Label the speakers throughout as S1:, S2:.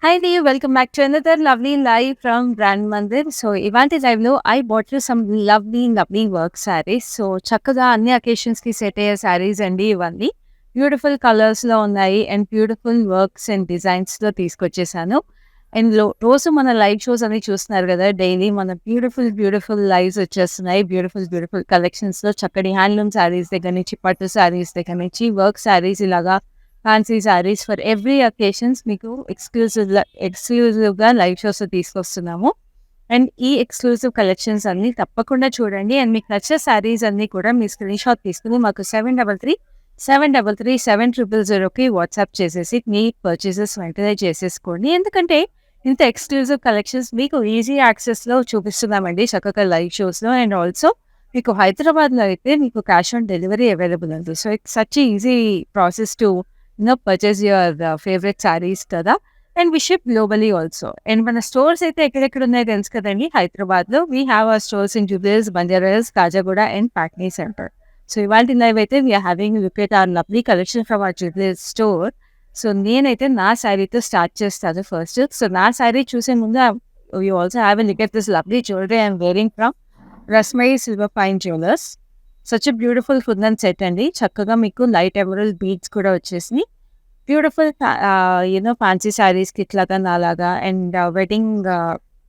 S1: Hi there, welcome back to another lovely live from Brand Mandir. So, ఇవాంటి లైవ్‌లో I bought you some lovely work saris. So, చక్కగా అన్ని అకేషన్స్‌కి set అయ్యే సారీస్ అండి ఇవన్నీ. Beautiful కలర్స్‌లో ఉన్నాయి అండ్ బ్యూటిఫుల్ వర్క్స్ అండ్ డిజైన్స్‌లో తీసుకొచ్చేసాను. అండ్ రోజు మన లైవ్ షోస్ అన్ని చూస్తున్నారు కదా! డైలీ మన బ్యూటిఫుల్ లైవ్స్ వచ్చేస్తున్నాయి. బ్యూటిఫుల్ కలెక్షన్స్‌లో చక్కటి హ్యాండ్లూమ్ సారీస్ దగ్గర నుంచి, పట్టు సారీస్ దగ్గర నుంచి, వర్క్ సారీస్ ఇలాగా fancy saris for every occasions మీకు ఎక్స్‌క్లూజివ్‌గా లైవ్ షోస్‌లో తీసుకొస్తున్నాము. అండ్ ఈ ఎక్స్‌క్లూజివ్ కలెక్షన్స్ అన్నీ తప్పకుండా చూడండి. అండ్ మీకు నచ్చిన సారీస్ అన్నీ కూడా మీ స్క్రీన్‌షాట్ తీసుకొని మాకు 7337337000కి వాట్సాప్ చేసేసి మీ పర్చేసెస్ వెంటనే చేసేసుకోండి. ఎందుకంటే ఇంత ఎక్స్‌క్లూజివ్ కలెక్షన్స్ మీకు ఈజీ యాక్సెస్‌లో చూపిస్తున్నామండి చక్కగా లైవ్ షోస్‌లో. అండ్ ఆల్సో మీకు హైదరాబాద్‌లో అయితే మీకు క్యాష్ ఆన్ డెలివరీ అవైలబుల్ ఉంది. So, it's such easy process to purchase your favorite sarees కదా. And we ship globally also. And మన స్టోర్స్ అయితే ఎక్కడెక్కడ ఉన్నాయో తెలుసు కదండి హైదరాబాద్‌లో. We have our stores in Jubilee Hills, Banjara Hills, Kajaguda and Patny centre. So, ఇవాల్టి లైవ్ అయితే we're having look at our lovely collection from our Jubilee Hills store. So, నేనైతే నా శారీతో స్టార్ట్ చేస్తాను ఫస్ట్. సో, నా శారీ చూసే ముందు you also have a look at this lovely jewellery I am wearing from Rasmayi silver fine jewellers. Such a beautiful kundan set అండి. చక్కగా మీకు లైట్ ఎమరల్డ్ బీడ్స్ కూడా వచ్చేసినాయి. బ్యూటిఫుల్ ఫ్యాన్సీ శారీస్‌కి ఇట్లాగా నాలాగా అండ్ వెడ్డింగ్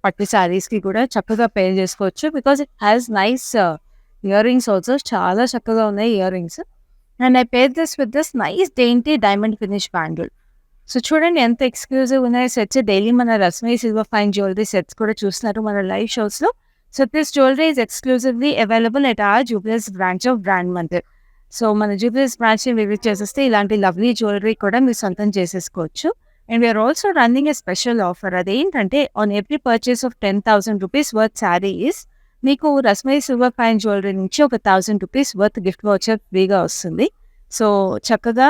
S1: పట్టు శారీస్‌కి కూడా చక్కగా పేర్ చేసుకోవచ్చు. Because it has nice earrings also. చాలా చక్కగా ఉన్నాయి earrings. And I pair this with this nice dainty diamond finish bangle. So, చూడండి ఎంత ఎక్స్‌క్లూజివ్ ఉన్నాయి సెట్స్. డైలీ మన Rasmi silver fine jewellery sets కూడా చూస్తున్నారు మన లైవ్ షోస్‌లో. So, this jewellery is exclusively available at our Jubilee Hills branch of brand Mandir. So, మన జూబ్లీహిల్స్ బ్రాంచ్‌ని విజిట్ చేసేస్తే ఇలాంటి లవ్లీ జ్యువెలరీ కూడా మీరు సొంతం చేసేసుకోవచ్చు. And we're also running a special offer. అదేంటంటే on every purchase of ₹10,000 worth saris మీకు రస్మీ సిల్వర్ ఫైన్ జ్యువెలరీ నుంచి ఒక ₹1,000 వర్త్ గిఫ్ట్ వౌచర్ ఫ్రీగా వస్తుంది. సో, చక్కగా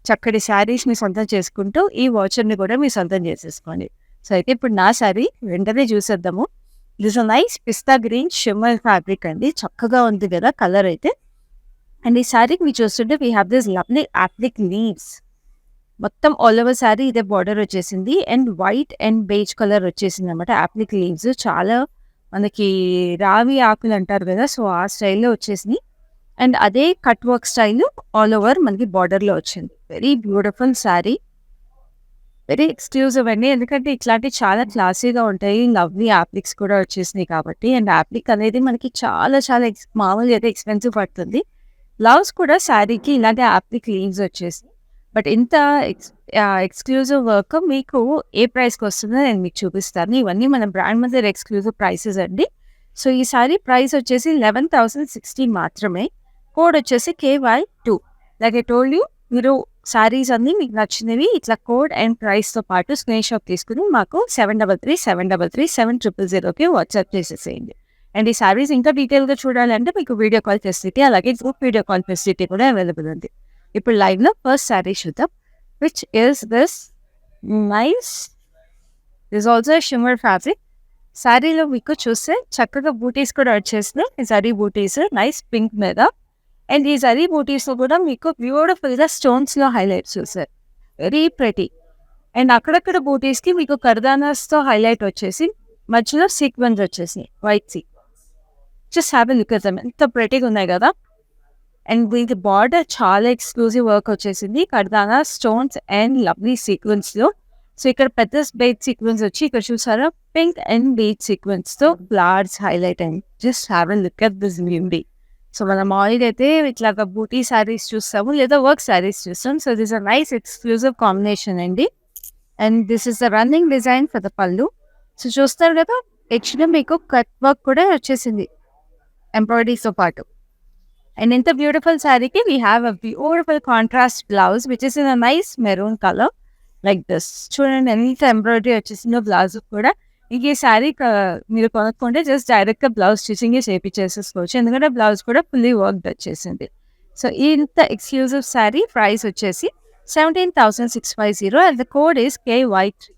S1: చక్కటి శారీస్‌ని సొంతం చేసుకుంటూ ఈ వౌచర్‌ని కూడా మీరు సొంతం చేసేసుకోండి. సో, అయితే ఇప్పుడు నా శారీ వెంటనే చూసేద్దాము. This a nice pista green shimmer fabric అండి. చక్కగా ఉంది కదా కలర్ అయితే. అండ్ ఈ శారీకి మీరు చూస్తుంటే we have this lovely applique leaves. మొత్తం ఆల్ ఓవర్ శారీ ఇదే బార్డర్ వచ్చేసింది. And white and beige colour వచ్చేసిందనమాట యాప్లిక్ లీవ్స్. చాలా మనకి రావి ఆకులు అంటారు కదా! సో, ఆ స్టైల్‌లో వచ్చేసినాయి. అండ్ అదే cut work style all over మనకి బార్డర్‌లో వచ్చింది. Very beautiful sari. Very exclusive అండి. ఎందుకంటే ఇట్లాంటివి చాలా క్లాసీగా ఉంటాయి. లవ్లీ యాప్లిక్స్ కూడా వచ్చేసినాయి కాబట్టి. అండ్ యాప్లిక్ అనేది మనకి చాలా మామూలుగా అయితే ఎక్స్‌పెన్సివ్ పడుతుంది. బ్లౌజ్ కూడా శారీకి ఇలాంటి యాప్లిక్ లీవ్స్ వచ్చేసినాయి. బట్ ఇంత ఎక్స్‌క్లూజివ్ వర్క్ మీకు ఏ ప్రైస్‌కి వస్తుందో నేను మీకు చూపిస్తాను. ఇవన్నీ మన బ్రాండ్ మందిర్ ఎక్స్‌క్లూజివ్ ప్రైసెస్ అండి. సో, ఈ సారీ ప్రైస్ వచ్చేసి 11,060 మాత్రమే. కోడ్ వచ్చేసి KY2. Like I told you మీరు శారీస్ అన్నీ మీకు నచ్చినవి ఇట్లా కోడ్ అండ్ ప్రైస్‌తో పాటు స్క్రీన్‌షాట్ తీసుకొని మాకు 7337337000కి వాట్సాప్ చేసేసేయండి. అండ్ ఈ శారీస్ ఇంకా డీటెయిల్‌గా చూడాలంటే మీకు వీడియో కాల్ ఫెసిలిటీ అలాగే గ్రూప్ వీడియో కాల్ ఫెసిలిటీ కూడా అవైలబుల్ ఉంది. ఇప్పుడు లైవ్‌లో ఫస్ట్ శారీ చూద్దాం. Which is this nice this also shimmer fabric. శారీలో మీకు చూస్తే చక్కగా బూటీస్ కూడా వచ్చేసినాయి. ఈ జరీ బూటీస్ నైస్ పింక్ మీద. అండ్ ఈ జరీ బూటీస్‌లో కూడా మీకు బ్యూటిఫుల్‌గా స్టోన్స్‌లో హైలైట్స్ చూసారు. Very pretty. అండ్ అక్కడక్కడ బూటీస్‌కి మీకు కర్దానాస్‌తో హైలైట్ వచ్చేసి మధ్యలో సీక్వెన్స్ వచ్చేసినాయి. White just have a look at them. ఎంత ప్రెటీగా ఉన్నాయి కదా! అండ్ దీనికి బార్డర్ చాలా ఎక్స్‌క్లూజివ్ వర్క్ వచ్చేసింది. కర్దానా స్టోన్స్ అండ్ లవ్లీ సీక్వెన్స్‌లో. సో, ఇక్కడ పెద్ద బీడ్ సీక్వెన్స్ వచ్చి ఇక్కడ చూసారా పింక్ అండ్ బీడ్ సీక్వెన్స్‌తో ఫ్లవర్స్ హైలైట్ అయింది. Just have a look at this beauty. So, మనం మామూలుగా అయితే ఇట్లాగా బూటీ శారీస్ చూస్తాము లేదా వర్క్ శారీస్ చూస్తాం. So, this a nice exclusive combination అండి. And this is the running design for the pallu. So, చూస్తారు కదా యాక్చువల్‌గా మీకు కట్ వర్క్ కూడా వచ్చేసింది ఎంబ్రాయిడరీతో పాటు. అండ్ ఇంత బ్యూటిఫుల్ శారీకి we have a beautiful contrast blouse which is in a nice maroon colour like this. చూడండి ఎంత ఎంబ్రాయిడరీ వచ్చేసిందో బ్లౌజ్ కూడా. ఇంక ఈ శారీ మీరు కొనుక్కుంటే జస్ట్ డైరెక్ట్‌గా బ్లౌజ్ స్టిచింగే చేపిచ్చేసేసుకోవచ్చు. ఎందుకంటే బ్లౌజ్ కూడా ఫుల్లీ వర్క్డ్ వచ్చేసింది. సో, ఇంత ఎక్స్‌క్లూజివ్ శారీ ప్రైస్ వచ్చేసి 17,650 and the code is KY3.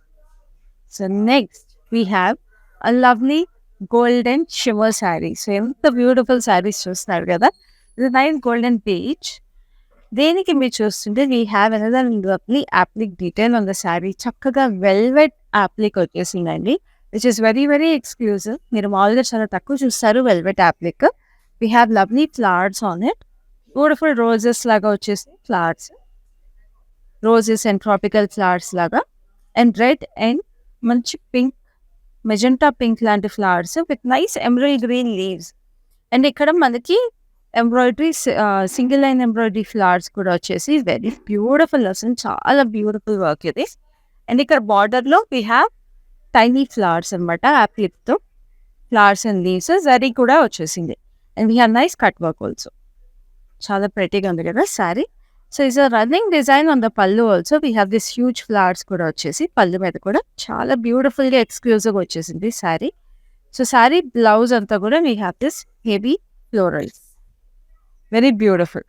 S1: So, next we have a lovely golden shimmer sari. So, ఎంత బ్యూటిఫుల్ శారీస్ చూస్తున్నారు కదా! ఇది నైస్ గోల్డెన్ పీచ్. దేనికి మీరు చూస్తుంటే we have another lovely appliqué detail on the sari. చక్కగా వెల్వెట్ యాప్లిక్ వచ్చేసిందండి. Which is very very exclusive. మీరు మామూలుగా చాలా తక్కువ చూస్తారు velvet appliqué. We have lovely flowers on it. Beautiful roses లాగా వచ్చేసి flowers, roses and tropical flowers లాగా, అండ్ రెడ్ అండ్ మంచి పింక్, మెజెంటా పింక్ లాంటి flowers with nice emerald green leaves. And ఇక్కడ మనకి embroidery, single line embroidery flowers కూడా వచ్చేసి very beautiful, అసలు చాలా బ్యూటిఫుల్ వర్క్ ఇది. అండ్ ఇక్కడ బార్డర్లో వీ హ్యావ్ టైనీ ఫ్లవర్స్ అనమాట, యాప్లిక్తో ఫ్లవర్స్ అండ్ లీవ్స్, జరీ కూడా వచ్చేసింది. And we have nice cut work also. చాలా ప్రెటీగా ఉంది కదా sari. So is a running design on the pallu also. We have this huge flowers కూడా వచ్చేసి పళ్ళు మీద కూడా చాలా బ్యూటిఫుల్గా ఎక్స్క్లూజివ్గా వచ్చేసింది శారీ. సో శారీ బ్లౌజ్ అంతా కూడా we have this heavy florals, very beautiful.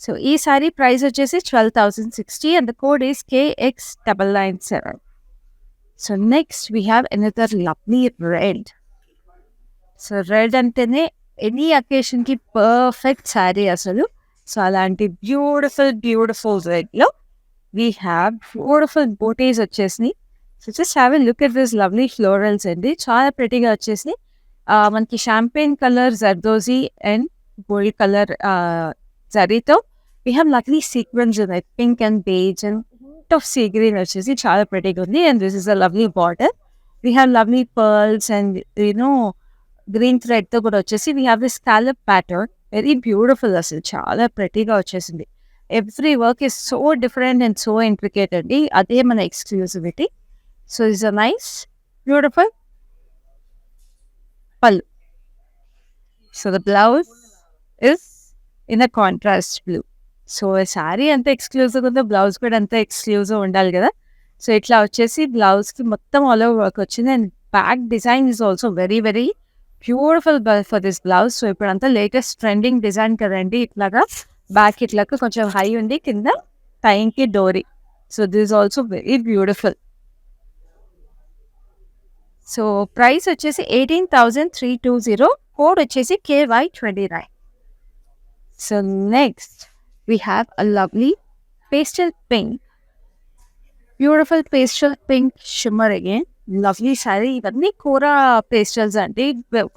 S1: So ఈ శారీ ప్రైస్ వచ్చేసి 12,060 and the code is KX997. So next we have another lovely red. So red అంటేనే ఎనీ అకేషన్కి పర్ఫెక్ట్ శారీ అసలు. సో అలాంటి బ్యూటిఫుల్ రెడ్లో వీ హ్యావ్ బ్యూటిఫుల్ బూటీస్ వచ్చేసినాయి. So just have a look at this lovely florals అండి, చాలా ప్రెటీగా వచ్చేసినాయి. మనకి champagne colour zardozi and gold colour జరీతో we have lovely sequence ఉన్నాయి, pink and beige and of sea green వచ్చేసి చాలా ప్రెటీగా ఉంది. And this is a lovely border. We have lovely pearls and green థ్రెడ్తో కూడా వచ్చేసి we have this scallop pattern, very beautiful, అసలు చాలా ప్రెటీగా వచ్చేసింది. Every work is so different and so intricate అండి, అదే మన exclusivity. So it's a nice beautiful pallu. So the blouse is in a contrast blue. So sari అంత ఎక్స్క్లూజివ్ ఉందో blouse కూడా అంత ఎక్స్క్లూజివ్ ఉండాలి కదా. సో ఇట్లా వచ్చేసి బ్లౌజ్కి మొత్తం ఆల్ ఓవర్ వర్క్ వచ్చింది. And back design is also very very beautiful for this blouse. So ఇప్పుడంతా లేటెస్ట్ ట్రెండింగ్ డిజైన్ కదండి, ఇట్లాగా బ్యాక్ ఇట్లాగా కొంచెం హై ఉంది, కింద టైంకి dori. So this also very beautiful. So price వచ్చేసి 18,320, కోడ్ వచ్చేసి KY29. So next we have a lovely pastel pink, beautiful pastel pink shimmer again, lovely sari. ఇవన్నీ కోరా పేస్టల్స్ అండి,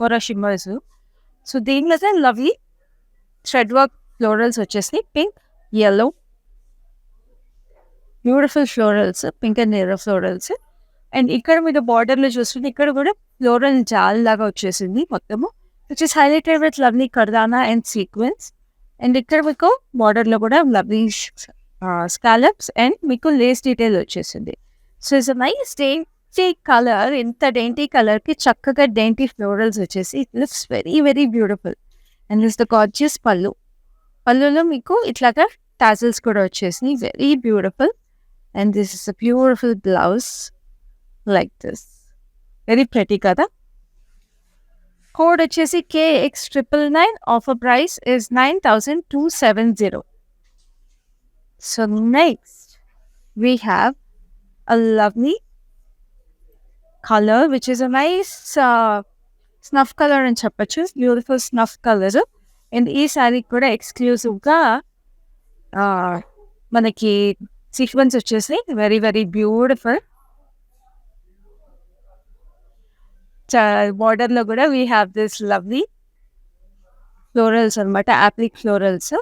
S1: కోరా షిమ్మర్స్. సో దీనిలో లవ్లీ థ్రెడ్ వర్క్ ఫ్లోరల్స్ వచ్చేసి pink, yellow, beautiful florals, pink and yellow florals. And ఇక్కడ మీద బార్డర్లో చూస్తుంటే ఇక్కడ కూడా ఫ్లోరల్ జాల్ లాగా వచ్చేసింది మొత్తము, which is highlighted with lovely kardana and sequins. And ఇక్కడ మీకు బార్డర్లో కూడా లవ్లీ స్కాలప్స్ అండ్ మీకు లేస్ డీటెయిల్ వచ్చేసింది. So it's a nice dainty colour. ఇంత డేంటీ కలర్కి చక్కగా డేంటీ ఫ్లోరల్స్ వచ్చేసి it looks very very beautiful. And it's the gorgeous pallu. పళ్ళులో మీకు ఇట్లాగా టాజిల్స్ కూడా వచ్చేసి very beautiful. And this is a beautiful blouse like this, very pretty కదా. కోడ్ వచ్చేసి KX999, offer price is 9,270. So next we have a lovely colour which is a nice snuff colour అని చెప్పచ్చు, beautiful snuff colour. And ఈ శారీ కూడా ఎక్స్క్లూజివ్గా మనకి sequence వచ్చేసి very very beautiful. బార్డర్లో కూడా we have this lovely florals అనమాట, applique florals,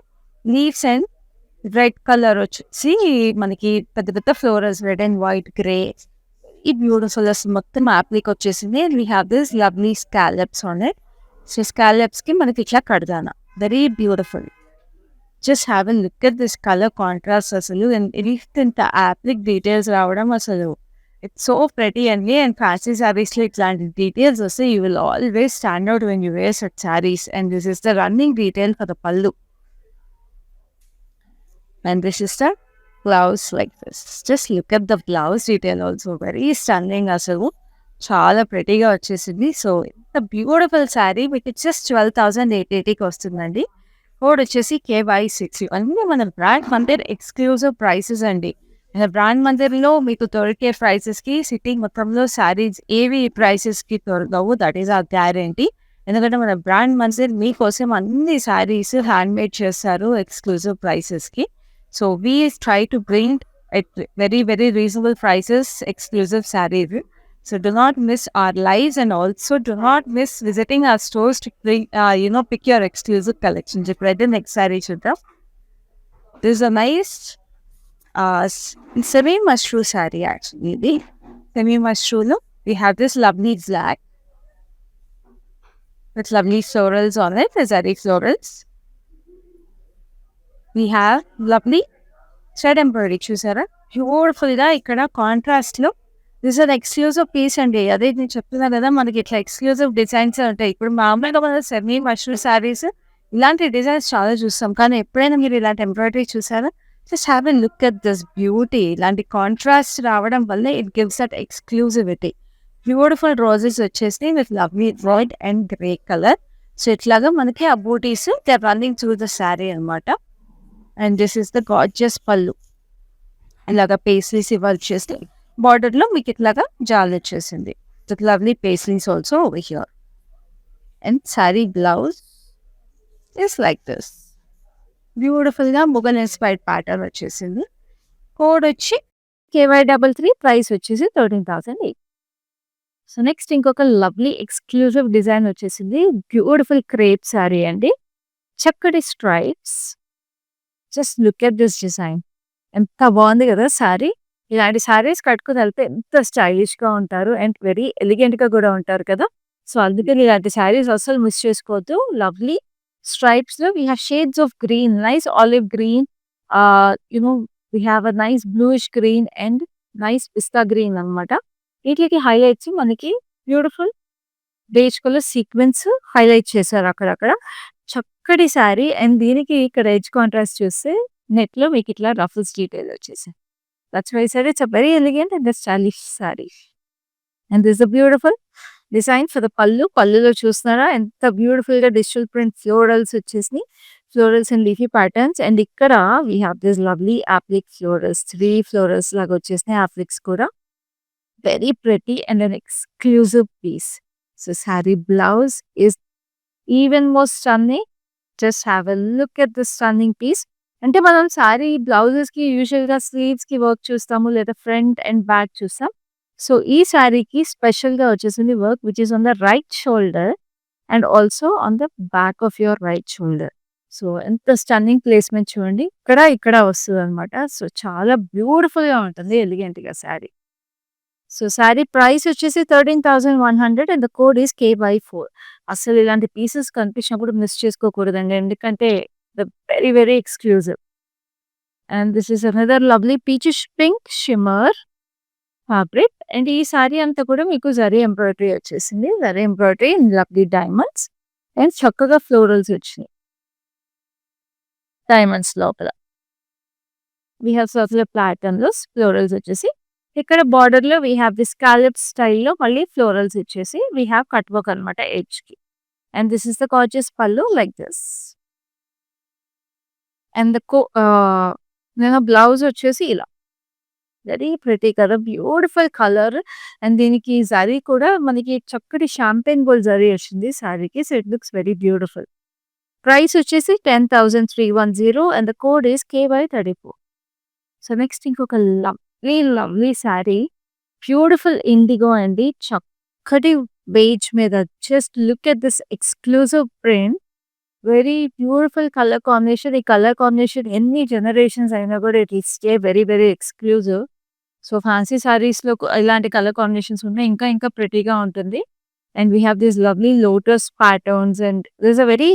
S1: leaves and red colour వచ్చేసి మనకి పెద్ద పెద్ద florals, red and white, grey, ఈ బ్యూటిఫుల్ మొత్తం యాప్లిక్ వచ్చేసింది. And we have this lovely scallops on it. So స్కాలప్స్కి మనకి ఇట్లా kardana, very beautiful. Just have a look at this colour contrast అసలు. అండ్ ఇంత యాప్లిక్ డీటెయిల్స్ రావడం అసలు ఇట్స్ సో ప్రెటీ అండి. అండ్ ఫ్యాన్సీ శారీస్లో ఇట్లాంటి డీటెయిల్స్ వస్తే you will always stand out when you wear such saris. And this is the running detail for the pallu. And this is the blouse like this. Just look at the blouse detail also very stunning అసలు, చాలా ప్రెటీగా వచ్చేసింది. So ఇంత beautiful sari మీకు just 12,880కి వస్తుందండి. Code వచ్చేసి KY60. అన్నీ మన బ్రాండ్ మందిర్ ఎక్స్క్లూజివ్ ప్రైసెస్ అండి. బ్రాండ్ మందిర్లో మీకు దొరికే ప్రైసెస్కి సిటీ మొత్తంలో శారీస్ ఏవి ప్రైసెస్కి దొరకవు, దట్ ఈస్ ఆ గ్యారంటీ. ఎందుకంటే మన బ్రాండ్ మందిర్ మీకోసం అన్ని శారీస్ హ్యాండ్మేడ్ చేస్తారు ఎక్స్క్లూజివ్ ప్రైసెస్కి. So we try to bring at very, very reasonable prices, exclusive sarees. So do not miss our lives, and also do not miss visiting our stores to pick your exclusive collections. Iప్పుడైతే next saree చూద్దాం. This is a nice semi mushroom saree actually. ఇది semi mushroom లో we have this lovely black with lovely florals on it, the zari florals. We have lovely thread embroidery చూసారా, beautiful గా ఇక్కడ contrast లో. This are exclusive piece అండి. అదే నేను చెప్తున్నా కదా, మనకి ఇట్లా ఎక్స్క్లూజివ్ డిజైన్స్ ఉంటాయి. ఇప్పుడు మామూలుగా మన సెమీ మష్రూమ్ శారీస్ ఇలాంటి డిజైన్స్ చాలా చూస్తాం, కానీ ఎప్పుడైనా మీరు ఇలాంటి ఎంబ్రాయిడరీ చూసారా? Just have a look at this beauty. ఇలాంటి కాంట్రాస్ట్ రావడం వల్ల it gives that exclusivity. Beautiful roses వచ్చేసి with lovely red and grey colour. So ఇట్లాగా మనకి ఆ butis they are running through the sari అనమాట. And this is the gorgeous pallu. ఇలాగా paisleys ఇవ్వాలి వచ్చేసి బార్డర్లో మీకు ఇట్లాగా జాల్ వచ్చేసింది. With lovely paisleys also over here. And sari blouse is like this. బ్యూటిఫుల్గా ముగల్ ఇన్స్పైర్డ్ ప్యాటర్న్ వచ్చేసింది. కోడ్ వచ్చి KY33, ప్రైస్ వచ్చేసి 13,008. సో నెక్స్ట్ ఇంకొక లవ్లీ ఎక్స్క్లూజివ్ డిజైన్ వచ్చేసింది. బ్యూటిఫుల్ క్రేప్ శారీ అండి, చక్కటి stripes. Just look at this design, ఎంత బాగుంది కదా శారీ. ఇలాంటి శారీస్ కట్టుకుని వెళ్తే ఎంత స్టైలిష్గా ఉంటారు అండ్ వెరీ ఎలిగెంట్గా కూడా ఉంటారు కదా. సో అందుకని ఇలాంటి శారీస్ అసలు మిస్ చేసుకోవద్దు. లవ్లీ స్ట్రైప్స్లో we have shades of green, nice olive green, we have a nice bluish green and nice pista green అనమాట. వీటికి హైలైట్స్ మనకి beautiful beige colour sequins highlight చేశారు అక్కడక్కడ. చక్కటి శారీ. అండ్ దీనికి ఇక్కడ ఎడ్జ్ కాంట్రాస్ట్ చూస్తే నెట్లో మీకు ఇట్లా రఫల్స్ డీటెయిల్ వచ్చేసాయి. That's why sari it's a very elegant and stylish sari. And this a beautiful design for the pallu. పళ్ళులో చూస్తున్నారా ఎంత బ్యూటిఫుల్గా డిజిటల్ ప్రింట్ ఫ్లోరల్స్ వచ్చేసినాయి. Florals and leafy patterns. And ఇక్కడ we have this lovely applique florals, 3 florals లాగా వచ్చేసినాయి. యాప్లిక్స్ కూడా very pretty and an exclusive piece. So saree blouse is even more stunning. Just have a look at this stunning piece. అంటే మనం sorry బ్లౌజెస్కి యూజువల్గా స్లీవ్స్కి work చూస్తాము, లేదా front and back చూస్తాం. So ఈ శారీకి స్పెషల్గా వచ్చేసింది work which is on the right shoulder and also on the back of your right shoulder. So ఎంత స్టన్నింగ్ ప్లేస్మెంట్ చూడండి, ఇక్కడ వస్తుంది అనమాట. సో చాలా బ్యూటిఫుల్గా ఉంటుంది, ఎలిగెంట్గా శారీ. సో శారీ ప్రైస్ వచ్చేసి 13,100 and the code is KY4. అసలు ఇలాంటి పీసెస్ కనిపించినప్పుడు మిస్ చేసుకోకూడదండి, ఎందుకంటే the very very exclusive. And this is another lovely peachish pink shimmer fabric. And ఈ శారీ అంతా కూడా మీకు జరీ ఎంబ్రాయిడరీ వచ్చేసింది. Zari embroidery and lovely diamonds and చక్కగా ఫ్లోరల్స్ వచ్చినాయి డైమండ్స్ లోపల. వీ హ్యావ్ సర్కులర్ ప్యాటర్న్లో ఫ్లోరల్స్ వచ్చేసి. ఇక్కడ బార్డర్లో వీ హ్యావ్ ది స్కాలప్ స్టైల్లో మళ్ళీ ఫ్లోరల్స్ ఇచ్చేసి వీ హ్యావ్ కట్ వర్క్ అనమాట ఎడ్జ్కి. And this is the gorgeous pallu like this. And నేను బ్లౌజ్ వచ్చేసి ఇలా వెరీ ప్రిటీ కదా, బ్యూటిఫుల్ కలర్. అండ్ దీనికి జరీ కూడా మనకి చక్కటి షాంపెయిన్ గోల్డ్ జరీ వచ్చింది శారీకి. So it looks very beautiful. Price వచ్చేసి 10,310 and the code is KY34. So next ఇంకొక లవ్లీ శారీ, బ్యూటిఫుల్ ఇండిగో అండి, చక్కటి బేజ్ మీద. Just look at this exclusive print, very beautiful colour combination. ఈ కలర్ కాంబినేషన్ ఎన్ని generations అయినా కూడా it will stay very very exclusive. So fancy శారీస్లో ఇలాంటి కలర్ కాంబినేషన్స్ ఉన్నాయి, ఇంకా ఇంకా ప్రిటీగా ఉంటుంది. And we have this lovely lotus patterns and this a very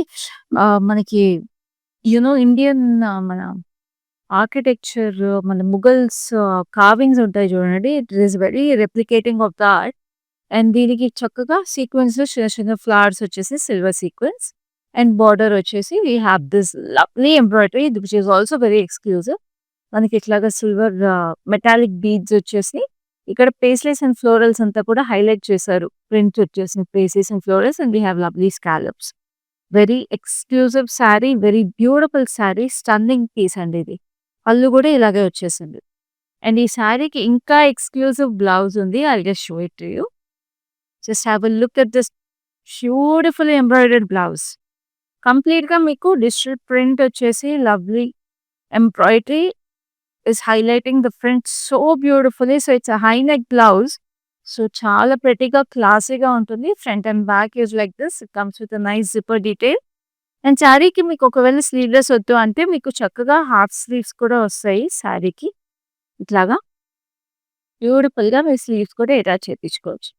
S1: మనకి ఇండియన్ మన ఆర్కిటెక్చర్, మన ముగల్స్ కార్వింగ్స్ ఉంటాయి చూడండి, it is very replicating of that. And దీనికి చక్కగా సీక్వెన్స్లో చిన్న చిన్న ఫ్లవర్స్ వచ్చేసి సిల్వర్ సీక్వెన్స్. అండ్ బార్డర్ వచ్చేసి we have this lovely embroidery which is also very exclusive. మనకి ఇట్లాగా సిల్వర్ మెటాలిక్ బీడ్స్ వచ్చేసి ఇక్కడ పేస్లెస్ అండ్ ఫ్లోరల్స్ అంతా కూడా హైలైట్ చేశారు. ప్రింట్ వచ్చేసి paisleys and florals and we have lovely scallops. Very exclusive sari, very beautiful sari, stunning piece అండి ఇది. పళ్ళు కూడా ఇలాగే వచ్చేసింది. అండ్ ఈ శారీకి ఇంకా ఎక్స్క్లూజివ్ బ్లౌజ్ ఉంది. I just show it to you. Just have a look at this beautiful embroidered blouse. కంప్లీట్గా మీకు డిజిటల్ ప్రింట్ వచ్చేసి lovely embroidery
S2: is highlighting the front so beautifully. So it's a high neck blouse. So చాలా prettyగా క్లాసీగా ఉంటుంది. Front and back is like this. It comes with a nice zipper detail. And శారీకి మీకు ఒకవేళ sleeveless వద్దు అంటే మీకు చక్కగా హాఫ్ స్లీవ్స్ కూడా వస్తాయి శారీకి. ఇట్లాగా బ్యూటిఫుల్‌గా మీరు స్లీవ్స్ కూడా అటాచ్ చేపించుకోవచ్చు.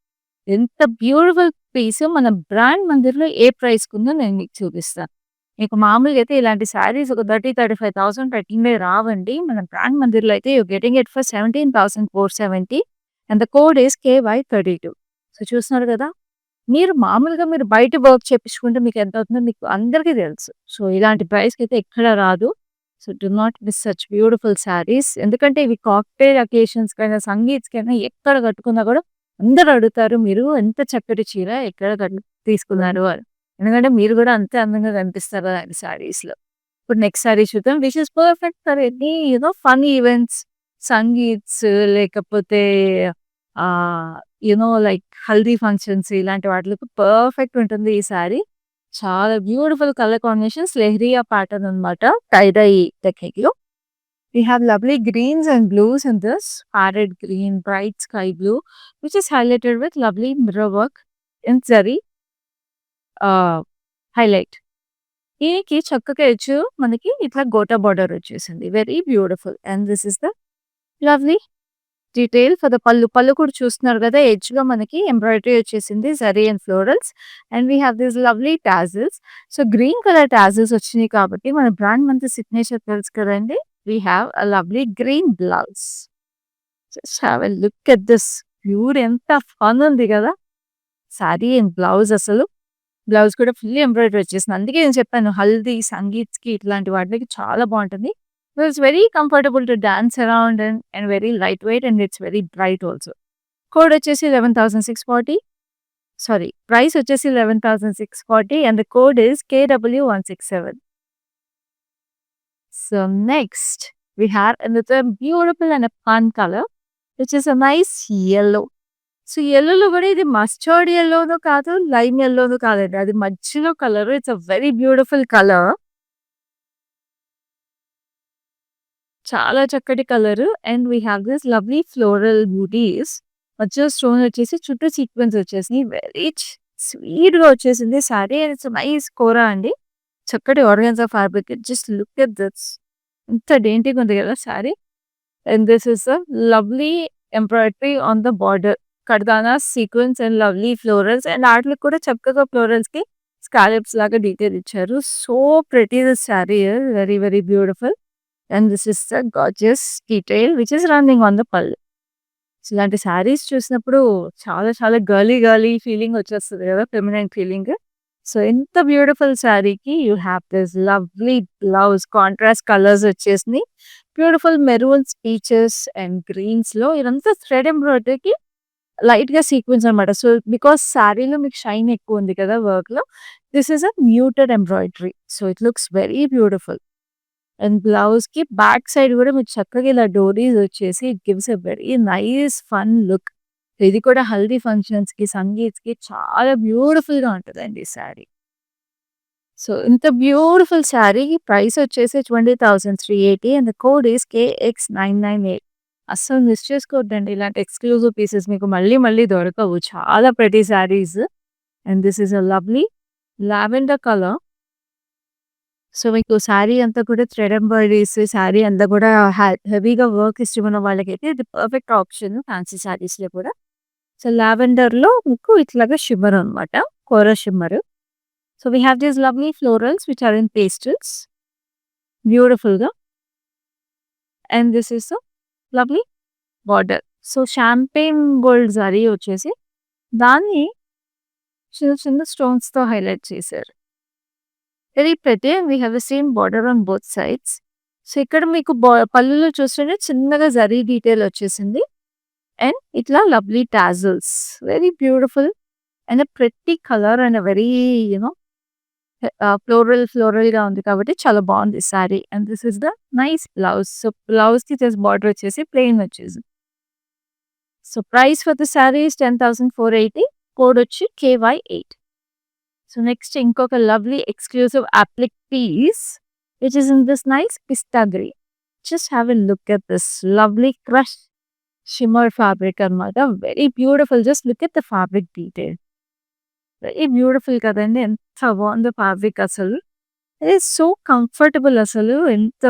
S2: ఎంత బ్యూటిఫుల్ పీస్ మన బ్రాండ్ మందిర్‌లో ఏ ప్రైస్‌కుందో నేను మీకు చూపిస్తాను. మీకు మామూలుగా అయితే ఇలాంటి శారీస్ ఒక 30,000-35,000 పెట్టినవి రావండి. మన బ్రాండ్ మందిర్‌లో అయితే you getting it for 17,470 and the code is KY32. So చూస్తున్నారు కదా! మీరు మామూలుగా బయట వర్క్ చేపించుకుంటే మీకు ఎంత అవుతుందో మీకు అందరికీ తెలుసు. సో ఇలాంటి ప్రైస్‌కైతే ఎక్కడ రాదు. So do not miss such beautiful saris. ఎందుకంటే ఇవి కాక్టైల్ అకేషన్స్‌కైనా, సంగీత్స్‌కైనా ఎక్కడ కట్టుకున్నా కూడా అందరూ అడుగుతారు, "మీరు ఎంత చక్కటి చీర ఎక్కడ తీసుకున్నారు" అని. ఎందుకంటే మీరు కూడా అంతే అందంగా కనిపిస్తారు అలాంటి శారీస్‌లో. ఇప్పుడు నెక్స్ట్ శారీ చూద్దాం. Which is perfect for any fun events, sangeets లేకపోతే ఆహ్, లైక్ హల్దీ ఫంక్షన్స్ ఇలాంటి వాటిలకి పర్ఫెక్ట్ ఉంటుంది ఈ శారీ. చాలా beautiful colour combinations. Leheriya pattern అనమాట. టై డై టెక్నిక్‌లో. We have lovely greens and blues in this. Parrot green, bright sky blue, which is highlighted with lovely mirror work in zari highlight. దీనికి చక్కగా edge మనకి ఇట్లా gota border వచ్చేసింది. Very beautiful. And this is the lovely detail for the pallu. పళ్ళు కూడా చూస్తున్నారు కదా! ఎడ్జ్‌లో మనకి ఎంబ్రాయిడరీ వచ్చేసింది. Zari and florals. And we have this lovely tassels. So green colour tassels వచ్చినాయి కాబట్టి మన బ్రాండ్ మంత్ సిగ్నేచర్ తెలుసు కదండీ! We have a lovely green blouse. Just have a look at this. Pure ఎంత ఫన్ ఉంది కదా! శారీ అండ్ బ్లౌజ్ అసలు. Blouse కూడా ఫుల్లీ ఎంబ్రాయిడరీ వచ్చేసింది. అందుకే నేను చెప్పాను హల్దీ, సంగీత్‌కి ఇట్లాంటి వాటికి చాలా బావుంటుంది. It's very comfortable to dance around and very light weight and it's very bright also. Code వచ్చేసి 11,640. సారీ, ప్రైస్ వచ్చేసి 11,640 and the code is KW167. So next, we have another beautiful and a fun color, which is a nice yellow. So యెల్లోలో కూడా ఇది mustard యెల్లోను కాదు, lime యెల్లోను కాదండి. అది మధ్యలో colour. It's a very beautiful colour. చాలా చక్కటి colour. And we have this lovely floral butis. మధ్యలో స్టోన్ వచ్చేసి చుట్టూ సీక్వెన్స్ వచ్చేసినాయి. వెరీ స్వీట్‌గా వచ్చేసింది sari. And it's nice kora అండి. చక్కటి organza fabric. Just look at this. ఎంత డేంటీగా ఉంది కదా sari. And this is a lovely embroidery on the border. Kardanas, sequins and lovely florals and ఆటిలకి కూడా చక్కగా ఫ్లోరల్స్‌కి స్కాలప్స్ లాగా డీటెయిల్ ఇచ్చారు. So pretty this sari is very very beautiful. And this is the gorgeous detail which is running on the పళ్ళు. ఇలాంటి శారీస్ చూసినప్పుడు చాలా చాలా గర్లీ గర్లీ ఫీలింగ్ వచ్చేస్తది కదా! Feminine feeling. సో ఎంత బ్యూటిఫుల్ శారీకి you have this lovely blouse. Contrast colours వచ్చేసినాయి. బ్యూటిఫుల్ మెరూన్స్, పీచెస్ అండ్ గ్రీన్స్‌లో ఇదంతా థ్రెడ్ ఎంబ్రాయిడరీకి లైట్‌గా సీక్వెన్స్ అనమాట. సో బికాజ్ శారీలో మీకు షైన్ ఎక్కువ ఉంది కదా వర్క్‌లో. This is a muted embroidery. So it looks very beautiful. And బ్లౌజ్‌కి బ్యాక్ సైడ్ కూడా మీకు చక్కగా ఇలా డోరీస్ వచ్చేసి it gives a very nice fun look. ఇది కూడా హల్దీ ఫంక్షన్స్‌కి, సంగీత్‌కి చాలా బ్యూటిఫుల్‌గా ఉంటదండి ఈ శారీ. సో ఇంత బ్యూటిఫుల్ శారీ ప్రైస్ వచ్చేసి 20,380 and the code is KX998. అస్సలు మిస్ చేసుకోవద్దండి. ఇలాంటి ఎక్స్‌క్లూజివ్ పీసెస్ మీకు మళ్ళీ మళ్ళీ దొరకవు. చాలా pretty saris. And this is a lovely lavender colour. So మీకు శారీ అంతా కూడా థ్రెడ్ ఎంబ్రాయిడరీస్, శారీ అంతా కూడా హెవీగా వర్క్ ఇష్టమున్న వాళ్ళకైతే ఇది పర్ఫెక్ట్ ఆప్షన్ ఫ్యాన్సీ శారీస్‌లో కూడా. సో లావెండర్‌లో మీకు ఇట్లాగా షిమ్మర్ అనమాట. Kora shimmer. So we have these lovely florals which are in pastels. బ్యూటిఫుల్‌గా. And this is the lovely border. So champagne gold zari వచ్చేసి దాన్ని చిన్న చిన్న స్టోన్స్‌తో హైలైట్ చేశారు. Very pretty and we have the same border on both sides. So ఇక్కడ మీకు పళ్ళులో చూస్తుంటే చిన్నగా జరీ డీటెయిల్ వచ్చేసింది. అండ్ ఇట్లా lovely tassels. Very beautiful and a pretty colour and a very ఫ్లోరల్‌గా ఉంది కాబట్టి చాలా బాగుంది sari. And this is the nice blouse. So బ్లౌజ్‌కి జస్ట్ బార్డర్ వచ్చేసి ప్లెయిన్ వచ్చేసింది. So price for the sari is 10,480. Code వచ్చి KY8. సో నెక్స్ట్ ఇంకొక lovely exclusive applique piece which is in this nice pista green. Just have a look at this lovely crush shimmer fabric అన్నమాట. Very beautiful. Just look at the fabric detail. Very beautiful కదండీ! ఎంత బావుందో fabric అసలు. It is so comfortable అసలు. ఎంత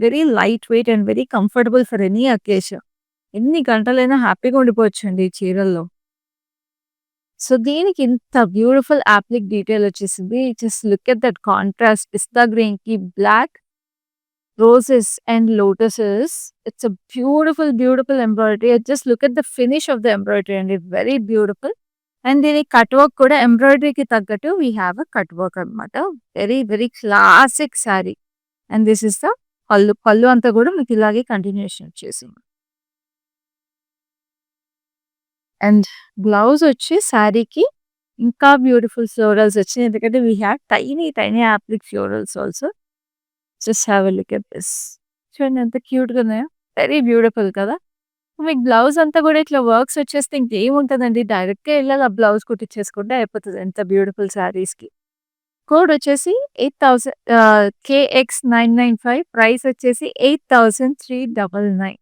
S2: very light weight and very comfortable for any occasion. ఎన్ని గంటలైనా హ్యాపీగా ఉండిపోవచ్చండి ఈ చీరల్లో. సో, దీనికి ఇంత బ్యూటిఫుల్ అప్లిక్ డీటెయిల్ వచ్చేసింది. Just look at that contrast pista గ్రీన్‌కి black roses and lotuses. It's a beautiful, beautiful embroidery. Just look at the finish of the embroidery and it's very beautiful. And దీని cut work కూడా ఎంబ్రాయిడరీకి తగ్గట్టు we have a cut work అనమాట. Very, very classic sari. And this is the pallu. Pallu అంతా కూడా మీకు ఇలాగే continuation వచ్చేసింది. అండ్ బ్లౌజ్ వచ్చి శారీకి ఇంకా బ్యూటిఫుల్ ఫ్లోరల్స్ వచ్చినాయి. ఎందుకంటే we have tiny, tiny applique florals also. Just have a look at this. చూడండి ఎంత క్యూట్‌గా ఉన్నాయో. వెరీ బ్యూటిఫుల్ కదా! మీకు బ్లౌజ్ అంతా కూడా ఇట్లా వర్క్స్ వచ్చేస్తే ఇంకేముంటదండి. డైరెక్ట్‌గా ఎళ్ళాలి ఆ బ్లౌజ్ కుట్టించేసుకుంటే అయిపోతది. ఎంత బ్యూటిఫుల్ శారీస్‌కి. కోడ్ వచ్చేసి 8000 KX995 ప్రైస్ వచ్చేసి 8399.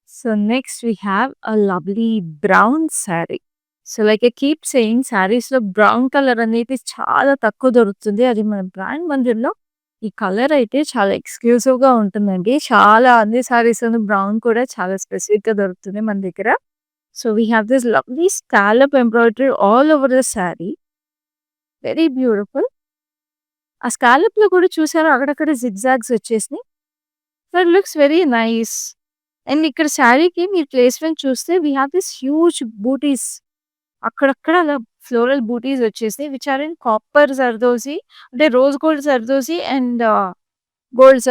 S2: So, next we have a lovely brown saree. So, like I keep saying శారీస్‌లో బ్రౌన్ కలర్ అనేది చాలా తక్కువ దొరుకుతుంది. అది మన బ్రాండ్ మందిర్‌లో ఈ కలర్ అయితే చాలా ఎక్స్‌క్లూజివ్‌గా ఉంటుందండి. చాలా అన్ని శారీస్‌లోను బ్రౌన్ కూడా చాలా స్పెసిఫిక్‌గా దొరుకుతుంది మన దగ్గర. So, we have this lovely scallop embroidery all over the sari. Very beautiful. ఆ స్కాలప్‌లో కూడా చూసారా అక్కడక్కడ జిగ్‌జాగ్స్ వచ్చేసినాయి. So, it looks very nice. And ఇక్కడ శారీకి మీరు ప్లేస్‌మెంట్ చూస్తే we have this huge butis. అక్కడక్కడ అలా ఫ్లోరల్ బూటీస్ వచ్చేసినాయి. Which are in copper zardozi అంటే rose gold zardozi and gold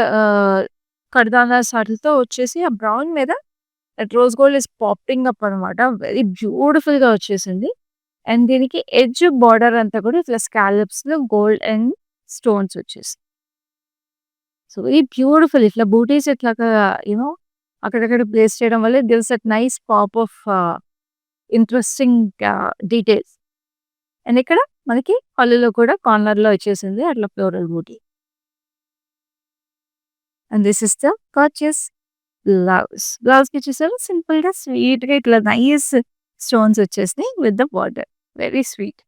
S2: kardanas వాటిలతో వచ్చేసి ఆ బ్రౌన్ మీద that rose gold is popping up అనమాట. వెరీ బ్యూటిఫుల్‌గా వచ్చేసింది. అండ్ దీనికి ఎడ్జ్ బార్డర్ అంతా కూడా ఇట్లా స్కాలప్స్‌లో గోల్డ్ అండ్ స్టోన్స్ వచ్చేసాయి. So, very beautiful. ఇట్లా బూటీస్ ఇట్లాగా అక్కడక్కడ ప్లేస్ చేయడం వల్ల it gives that nice pop of interesting details. And ఇక్కడ మనకి పళ్ళులో కూడా కార్నర్‌లో వచ్చేసింది అట్లా ఫ్లోరల్ బూటీ. And this is the purchase blouse. బ్లౌజ్‌కి చూసారా సింపుల్‌గా స్వీట్‌గా ఇట్లా నైస్ స్టోన్స్ వచ్చేసినాయి with the border. Very sweet.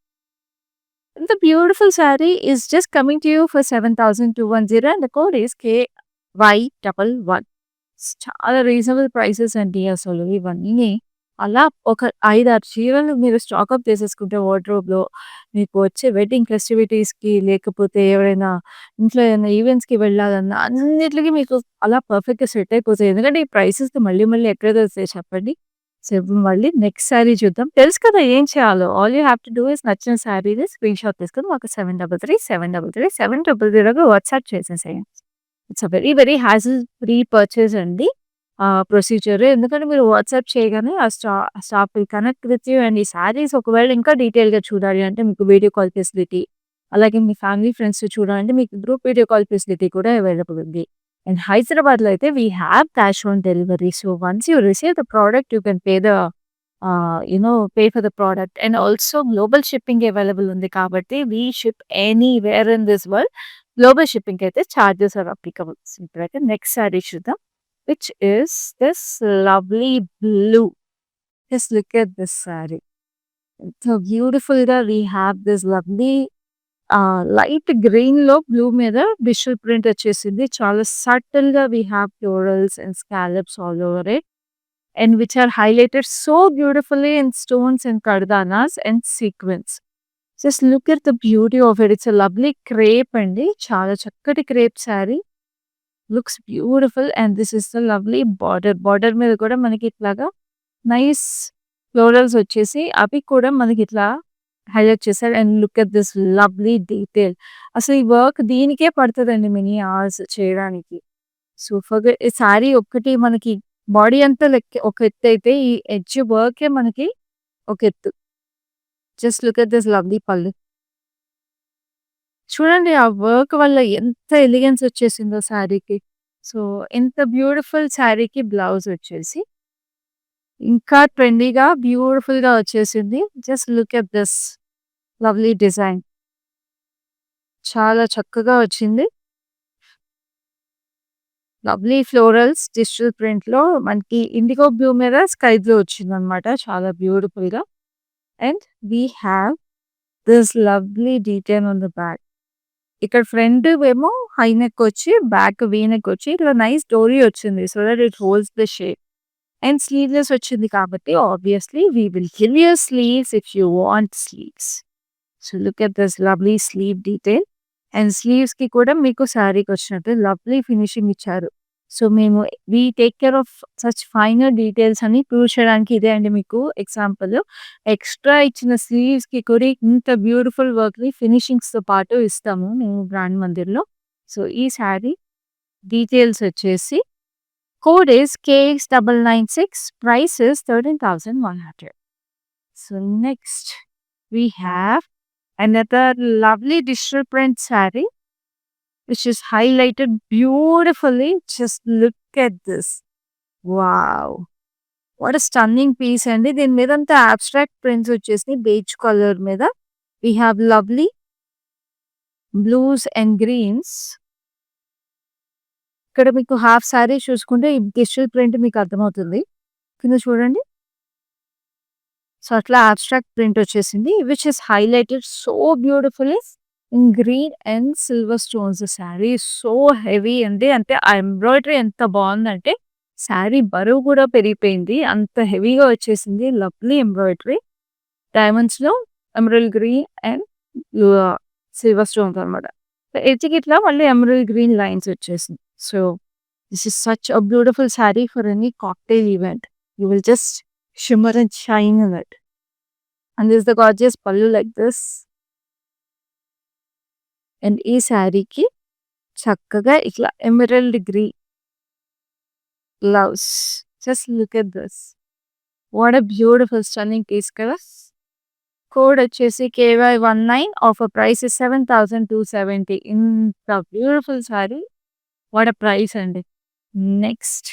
S2: The beautiful saree is just coming to you for 7210 and the code is KY11. చాలా రీజనబుల్ ప్రైసెస్ అండి అసలు ఇవన్నీ. అలా ఒక 5, 6 చీరలు మీరు స్టాకప్ చేసేసుకుంటే వార్డ్‌రోబ్‌లో మీకు వచ్చే వెడ్డింగ్ ఫెస్టివిటీస్‌కి లేకపోతే ఎవరైనా ఇంట్లో ఏదైనా ఈవెంట్స్‌కి వెళ్ళాలన్నా అన్నిట్లికి మీకు అలా పర్ఫెక్ట్‌గా సెట్ అయిపోతాయి. ఎందుకంటే ఈ ప్రైసెస్‌కి మళ్ళీ మళ్ళీ ఎక్కడ దొరుకుతాయి చెప్పండి. సో, ఇప్పుడు మళ్ళీ నెక్స్ట్ శారీ చూద్దాం. తెలుసు కదా ఏం చేయాలో. All you have to do is నచ్చిన శారీని స్క్రీన్‌షాట్ తీసుకొని మాకు 7337337000కి వాట్సాప్ చేసేసేయండి. It's a very, very hassle free purchase అండి. ప్రొసీజర్. ఎందుకంటే మీరు వాట్సాప్ చేయగానే staff will connect with you and ఈ శారీస్ ఒకవేళ ఇంకా డీటెయిల్‌గా చూడాలి అంటే మీకు వీడియో కాల్ ఫెసిలిటీ, అలాగే మీ ఫ్యామిలీ ఫ్రెండ్స్‌తో చూడాలంటే మీకు గ్రూప్ వీడియో కాల్ ఫెసిలిటీ కూడా అవైలబుల్ ఉంది. అండ్ హైదరాబాద్‌లో అయితే we have cash on delivery. So, once you receive the product you can pay for the product and also global shipping available ఉంది కాబట్టి we ship anywhere in this world. Global shipping అయితే charges are applicable. ఇప్పుడైతే next sari చూద్దాం. Which is this lovely blue. Just look at this sari. So బ్యూటిఫుల్‌గా we have this lovely light గ్రీన్‌లో blue మీద digital print వచ్చేసింది. చాలా సటిల్‌గా we have florals and scallops all over it. And which are highlighted so beautifully in stones and kardanas and sequins. Just look at the beauty of it. It's a lovely crepe అండి. చాలా చక్కటి crepe sari. Looks beautiful and this is the lovely border. Border మీద కూడా మనకి ఇట్లాగా nice florals వచ్చేసి అవి కూడా మనకి ఇట్లా హైలైట్ చేశారు. And look at this lovely detail. అసలు ఈ వర్క్ దీనికే పడతదండి మెనీ అవర్స్ చేయడానికి. సూపర్‌గా ఈ శారీ ఒక్కటి మనకి బాడీ అంతా ఒక ఎత్తయితే ఈ ఎడ్జ్ వర్కే మనకి ఒక ఎత్తు. Just look at this lovely పళ్ళు. చూడండి ఆ వర్క్ వల్ల ఎంత ఎలిగెన్స్ వచ్చేసిందో శారీకి. సో, ఇంత బ్యూటిఫుల్ శారీకి బ్లౌజ్ వచ్చేసి ఇంకా ట్రెండీగా బ్యూటిఫుల్‌గా వచ్చేసింది. Just look at this lovely design. చాలా చక్కగా వచ్చింది. లవ్లీ ఫ్లోరల్స్ డిజిటల్ ప్రింట్‌లో మనకి ఇండిగో బ్లూ మీద స్కై బ్లూ వచ్చిందనమాట. చాలా బ్యూటిఫుల్‌గా. And we have this lovely detail on the back. ఇక్కడ ఫ్రంట్ ఏమో హై నెక్ వచ్చి, బ్యాక్ వీ నెక్ వచ్చి ఇట్లా నైస్ డోరీ వచ్చింది. So that it holds the shape. And స్లీవ్‌లెస్ వచ్చింది కాబట్టి obviously we will give you sleeves if you want sleeves. So look at this lovely sleeve detail. And స్లీవ్స్‌కి కూడా మీకు శారీకి వచ్చినట్టు లవ్లీ ఫినిషింగ్ ఇచ్చారు. సో మేము we take care of such finer details అని ప్రూవ్ చేయడానికి ఇదే అండి మీకు ఎగ్జాంపుల్. ఎక్స్‌ట్రా ఇచ్చిన స్లీవ్స్‌కి కూడా ఇంత బ్యూటిఫుల్ వర్క్‌ని ఫినిషింగ్స్‌తో పాటు ఇస్తాము మేము బ్రాండ్ మందిర్‌లో. సో ఈ శారీ డీటెయిల్స్ వచ్చేసి code is KX996, price is 13,100. So next we have another lovely digital print saree which is highlighted beautifully. Just look at this. Wow. What a stunning piece అండి. దీని మీద అంతా abstract prints వచ్చేసి beige color మీద. We have lovely blues and greens. ఇక్కడ మీకు half sorry చూసుకుంటే ఈ డిజిటల్ ప్రింట్ మీకు అర్థమవుతుంది. కింద చూడండి. సో అట్లా అబ్స్ట్రాక్ట్ ప్రింట్ వచ్చేసింది which is highlighted so beautifully in green and silver stones. Sari so heavy అండి. అంటే ఆ ఎంబ్రాయిడరీ ఎంత బాగుందంటే శారీ బరువు కూడా పెరిగిపోయింది. అంత హెవీగా వచ్చేసింది. లవ్లీ ఎంబ్రాయిడరీ డైమండ్స్లో emerald green and silver stones అనమాట. ఎడ్జ్కి ఇట్లా మళ్ళీ ఎమరల్డ్ గ్రీన్ లైన్స్ వచ్చేసింది. So this is such a beautiful sari for any cocktail event. You will just shimmer and shine in it. And this is the gorgeous pallu like this. And ee saree ki chakkaga itla emerald green blouse. Just look at this. What a beautiful stunning piece kada. Code వచ్చేసి KY19, offer price is 7,270. ఇంత beautiful saree. What a price అండి. Next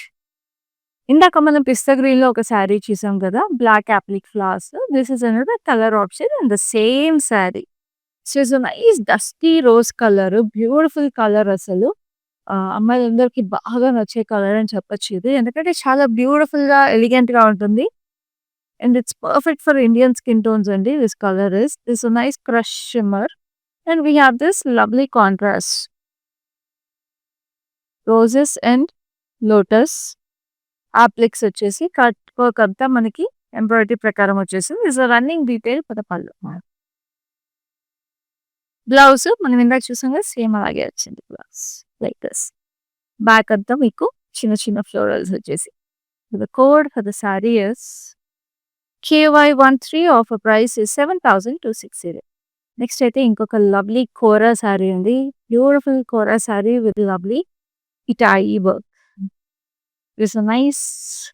S2: ఇందాక మనం పిస్తా గ్రీన్‌లో ఒక శారీ చూసాం కదా! Black appliqué flowers. This is another colour option and the same saree. So it's nice dusty rose colour. Beautiful colour అసలు. అమ్మాయిలందరికీ బాగా నచ్చే కలర్ అని చెప్పొచ్చు ఇది. ఎందుకంటే చాలా బ్యూటిఫుల్‌గా, ఎలిగెంట్‌గా ఉంటుంది. And it's perfect for Indian skin tones అండి. This colour is this nice crush shimmer and we have this lovely contrast. Roses and lotus. Appliques వచ్చేసి కట్ వర్క్ అంతా మనకి ఎంబ్రాయిడరీ ప్రకారం వచ్చేసింది. Is running detail for the pallu. Blouse మనం ఇందాక చూసాం కదా సేమ్ అలాగే వచ్చింది బ్లౌజ్ లైక్ దిస్. బ్యాక్ అంతా మీకు చిన్న చిన్న ఫ్లోరల్స్ వచ్చేసి. The code for the sari is KY13, offer price is 7,260. Next అయితే ఇంకొక లవ్లీ కోరా సారీ ఉంది. Beautiful kora sari with lovely ఇటాయి work. There's a nice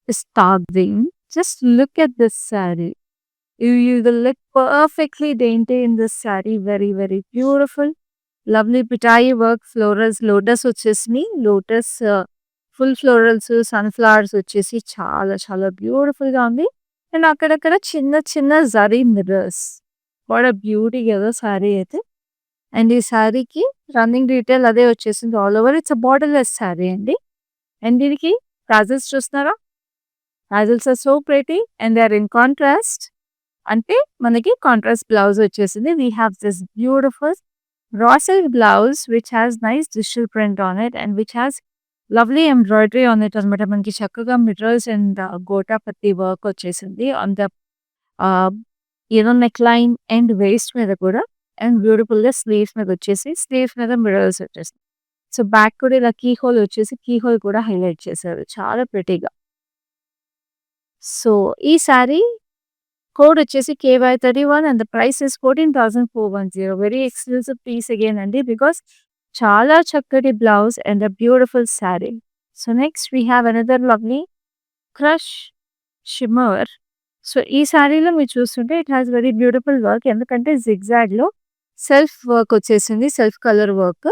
S2: starving. Just look at this saree. You will look perfectly dainty in this saree. Very, very beautiful. Lovely pitai work, florals, lotus వచ్చేసి lotus full florals, sunflowers వచ్చేసి చాలా చాలా beautiful గా ఉంది. And అక్కడక్కడ చిన్న చిన్న జరీ మిర్రర్స్. వాట్ అ బ్యూటీ కదా సారీ అయితే. అండ్ ఈ శారీకి రన్నింగ్ డీటెయిల్ అదే వచ్చేసింది all over. It's a borderless saree అండి. అండ్ దీనికి టాజిల్స్ చూస్తున్నారా? Tassels are so pretty and they are in contrast. అంటే మనకి కాంట్రాస్ట్ బ్లౌజ్ వచ్చేసింది. We have this beautiful raw silk blouse which has nice digital print on it and which has lovely embroidery on it అనమాట. మనకి చక్కగా mirrors and gota పత్తి work వచ్చేసింది on the neck line and waste మీద కూడా. And beautiful గా sleeves మీద వచ్చేసి స్లీవ్స్ మీద మిర్రర్స్ వచ్చేసి. సో బ్యాక్ కూడా ఇలా కీ హోల్ వచ్చేసి కీ హోల్ కూడా హైలైట్ చేశారు చాలా ప్రెటీగా. సో ఈ సారీ కోడ్ వచ్చేసి KY31 and the price is 14,410. Very exclusive piece again అండి బికాస్ చాలా చక్కటి blouse and a beautiful saree. So next we have another lovely crush shimmer. So ఈ సారీలో మీరు చూస్తుంటే it has very beautiful work. ఎందుకంటే జిగ్జాగ్లో సెల్ఫ్ వర్క్ వచ్చేసింది, సెల్ఫ్ కలర్ వర్క్.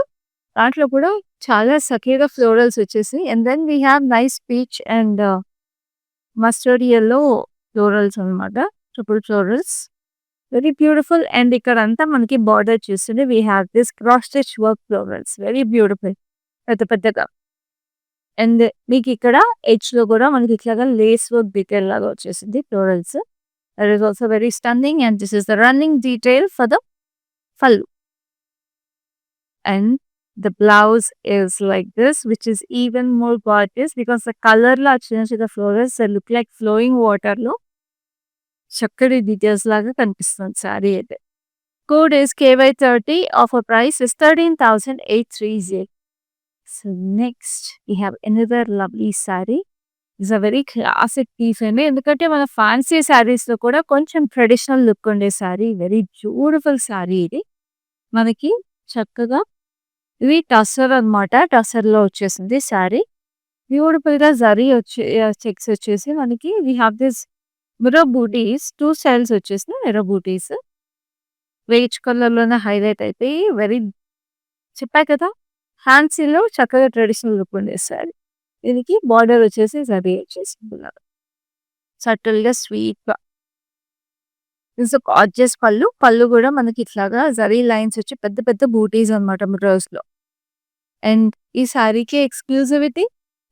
S2: దాంట్లో కూడా చాలా సఖీగా ఫ్లోరల్స్ వచ్చేసి and then we have nice peach and mustard yellow florals అనమాట. Triple florals very beautiful. And ఇక్కడ అంతా మనకి బార్డర్ చూస్తుంటే we have this cross stitch work florals very beautiful. పెద్ద పెద్దగా. అండ్ మీకిక్కడ ఎడ్జ్‌లో గూడా మనకి ఇట్లాగా లేస్ వర్క్ డీటెయిల్ లాగా వచ్చేసింది florals. That is also very stunning and this is the running detail for the pallu. And the blouse is like this, which is even more gorgeous because the color la చిన్న చిన్న flowers that look like flowing water లో చక్కటి details లాగా కనిపిస్తుంది sorry అయితే. Code is KY30. Offer price is 13,830. So next we have another lovely saree. It's a very classic piece అండి. ఎందుకంటే మన ఫ్యాన్సీ శారీస్‌లో కూడా కొంచెం ట్రెడిషనల్ లుక్ ఉండే శారీ. వెరీ బ్యూటిఫుల్ శారీ ఇది. మనకి చక్కగా ఇది టస్సర్ అన్నమాట. టస్సర్‌లో వచ్చేసింది శారీ. బ్యూటిఫుల్‌గా జరీ వచ్చి చెక్స్ వచ్చేసి మనకి వి హావ్ దిస్ మిర్రర్ బూటీస్ 2 స్టైల్స్ వచ్చేసినాయి మిర్రర్ బూటీస్. బేజ్ కలర్‌లోనే హైలైట్ అయిపోయి వెరీ చెప్పా కదా! ఫ్యాన్సీలో చక్కగా ట్రెడిషనల్ లుక్ ఉండే శారీ. దీనికి బార్డర్ వచ్చేసి జరీ వచ్చేసింది ఇలాగా. సటిల్‌గా స్వీట్‌గా. దిస్ ఎ గార్జియస్ పల్లు. పల్లు గూడా మనకి ఇట్లాగా జరీ లైన్స్ వచ్చి పెద్ద పెద్ద బూటీస్ అన్నమాట మిర్రర్స్‌లో. అండ్ ఈ శారీకి exclusivity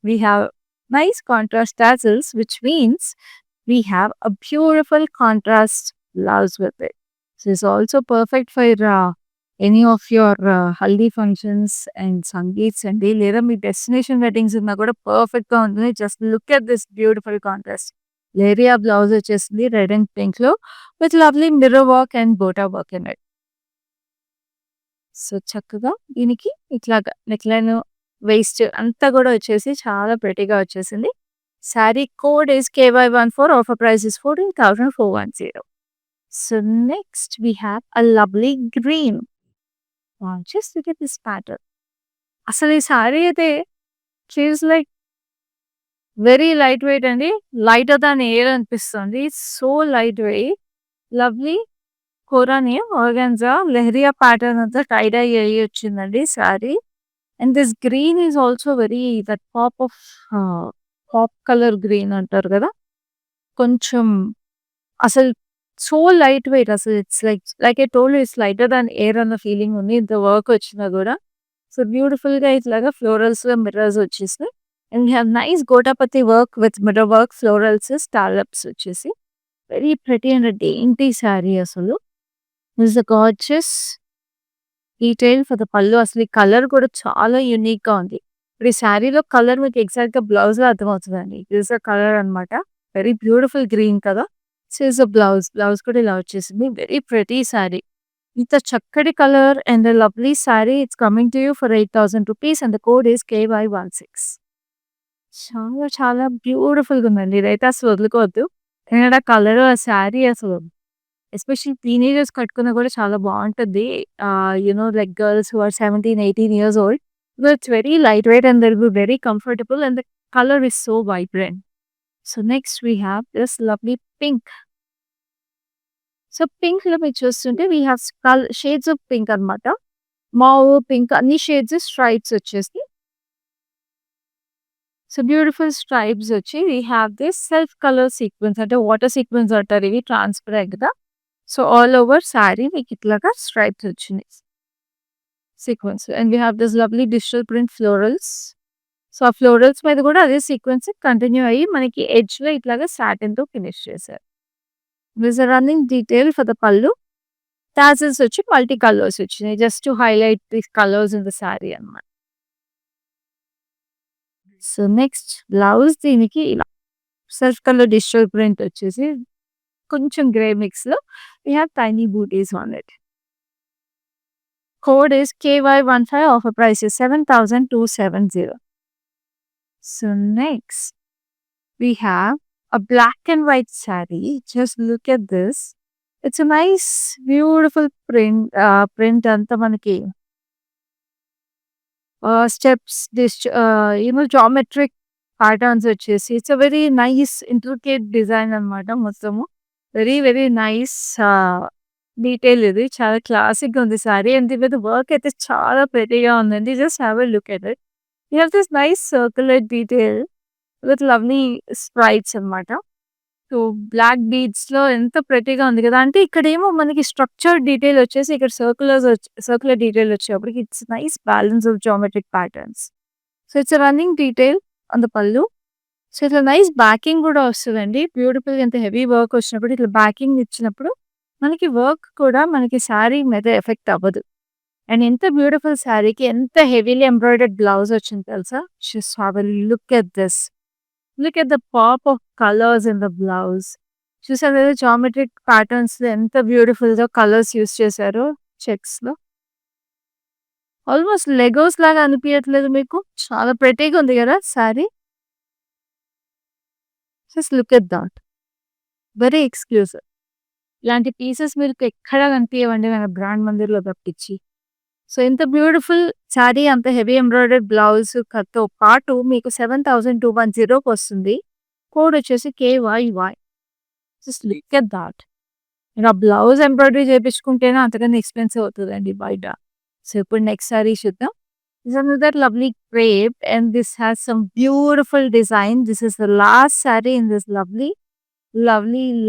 S2: we have nice contrast tassels, which means we have a beautiful contrast blouse with it. So it's also perfect for any of your haldi functions and sangeets అండి. లేదా మీ డెస్టినేషన్ వెడ్డింగ్స్ ఉన్నా కూడా పర్ఫెక్ట్‌గా ఉంటుంది. Just look at this beautiful contrast. Leheriya blouse వచ్చేసింది red and పింక్‌లో with lovely mirror work and బోటా work in it. So చక్కగా దీనికి ఇట్లాగా నెక్‌లైన్, వేస్ట్ అంతా కూడా వచ్చేసి చాలా ప్రెటీగా వచ్చేసింది. Saree code is KY14. Offer price is 14,410. So next we have a lovely green. Wow! Just look at this pattern. అసలు ఈ శారీ అయితే she is like very light weight అండి. లైటర్ దాన్ ఎయిర్ అనిపిస్తుంది. So light weight. లవ్లీ కోరాని organza leheriya pattern అంతా tie dye అయ్యి వచ్చిందండి saree. And this green is also very that pop colour green అంటారు కదా! కొంచెం అసలు సో లైట్ వెయిట్ అసలు it's like I told you it's lighter than air అన్న ఫీలింగ్ ఉంది. ఇంత వర్క్ వచ్చినా కూడా. సో బ్యూటిఫుల్‌గా ఇట్లాగా ఫ్లోరల్స్‌లో మిర్రర్స్ వచ్చేసినాయి. And we have nice gota patti work with mirror work, florals, స్టార్లప్స్ వచ్చేసి very pretty and dainty saree అసలు. This a gorgeous detail for the pallu. అసలు ఈ కలర్ కూడా చాలా యూనిక్‌గా ఉంది. ఇప్పుడు ఈ శారీలో కలర్ మీకు ఎగ్జాక్ట్‌గా బ్లౌజ్‌లో అర్థమవుతదండి. దిస్ ఎ కలర్ అన్నమాట. వెరీ బ్యూటిఫుల్ గ్రీన్ కదా! So is a blouse. Blouse కూడా ఇలా వచ్చేసింది. Very pretty sari. ఇంత చక్కటి colour and lovely sari it's coming to you for 8,000 rupees and the code is KY16. చాలా చాలా బ్యూటిఫుల్‌గా ఉందండి. ఇదైతే అసలు వదులుకోవద్దు. ఎందుకంటే ఆ కలర్, ఆ శారీ అసలు ఎస్పెషల్లీ టీనేజర్స్ కట్టుకున్నా కూడా చాలా బావుంటది. Like girls who are 17, 18 years old. It's very light weight and they will be very comfortable and the colour is so vibrant. So next we have this lovely pink. So పింక్‌లో మీరు చూస్తుంటే we have shades of pink అన్నమాట. Mauve, pink అన్ని shades stripes వచ్చేసి. So beautiful stripes వచ్చి we have this self colour sequins అంటే water sequins అంటారు ఇవి ట్రాన్స్‌పరెంట్‌గా. సో ఆల్ ఓవర్ శారీ మీకు ఇట్లాగా స్ట్రైప్స్ వచ్చినాయి. Sequins and we have this lovely digital print florals. So ఆ ఫ్లోరల్స్ మీద కూడా అదే సీక్వెన్స్ కంటిన్యూ అయ్యి మనకి ఎడ్జ్‌లో ఇట్లాగా సాటిన్‌తో ఫినిష్ చేశారు. This a running detail for the pallu. Tassels వచ్చి మల్టీ కలర్స్ వచ్చినాయి. Just to highlight the colours in the saree అన్నమాట. సో నెక్స్ట్ బ్లౌజ్ దీనికి ఇలా సెల్ఫ్ కలర్ డిజిటల్ ప్రింట్ వచ్చేసి కొంచెం గ్రే మిక్స్‌లో we have tiny butis on it. Code is KY15. Offer price is 7,270. So next we have a black and white saree. Just look at this. It's a nice, beautiful print అంతా మనకి steps geometric patterns వచ్చేసి it's a very nice intricate design అన్నమాట మొత్తము. Very very nice detail ఇది. చాలా క్లాసిక్‌గా ఉంది sari and దీని మీద వర్క్ అయితే చాలా ప్రెటీగా ఉందండి. Just have a look at it. You have this nice circular detail with lovely Sprites అన్నమాట. సో బ్లాక్ బీడ్స్‌లో ఎంత ప్రెటీగా ఉంది కదా! అంటే ఇక్కడేమో మనకి స్ట్రక్చర్డ్ డీటెయిల్ వచ్చేసి ఇక్కడ సర్క్యులర్ డీటెయిల్ వచ్చేటప్పటికి it's nice balance of geometric patterns. So it's running detail on the పళ్ళు. సో ఇట్లా నైస్ బ్యాకింగ్ కూడా వస్తుందండి. బ్యూటిఫుల్ ఎంత హెవీ వర్క్ వచ్చినప్పుడు ఇట్లా బ్యాకింగ్ ఇచ్చినప్పుడు మనకి వర్క్ కూడా మనకి శారీ మీద ఎఫెక్ట్ అవ్వదు. అండ్ ఎంత బ్యూటిఫుల్ శారీకి ఎంత హెవీలీ ఎంబ్రాయిడర్డ్ బ్లౌజ్ వచ్చింది తెలుసా? Just have a look at this. Look at the pop of colours in the blouse. చూసారు కదా జామెట్రిక్ ప్యాటర్న్స్ లో ఎంత బ్యూటిఫుల్ గా కలర్స్ యూస్ చేశారో చెక్స్ లో. ఆల్మోస్ట్ లెగోస్ లాగా అనిపించట్లేదు మీకు? చాలా ప్రెటీగా ఉంది కదా sari. Just look at that. Very exclusive. ఇలాంటి పీసెస్ మీకు ఎక్కడ కనిపించవండి మన బ్రాండ్ మందిర్లో తప్పించి. సో ఎంత బ్యూటిఫుల్ శారీ, అంత హెవీ ఎంబ్రాయిడర్డ్ బ్లౌజ్ తో పాటు మీకు 7,210 వస్తుంది. కోడ్ వచ్చేసి KYY. Just look at that. మీరు ఆ బ్లౌజ్ ఎంబ్రాయిడరీ చేయించుకుంటేనే అంతకన్నా ఎక్స్పెన్సివ్ అవుతుందండి బయట. సో ఇప్పుడు నెక్స్ట్ శారీ చూద్దాం. This is another lovely crepe and this has some beautiful design. This is the last saree in this lovely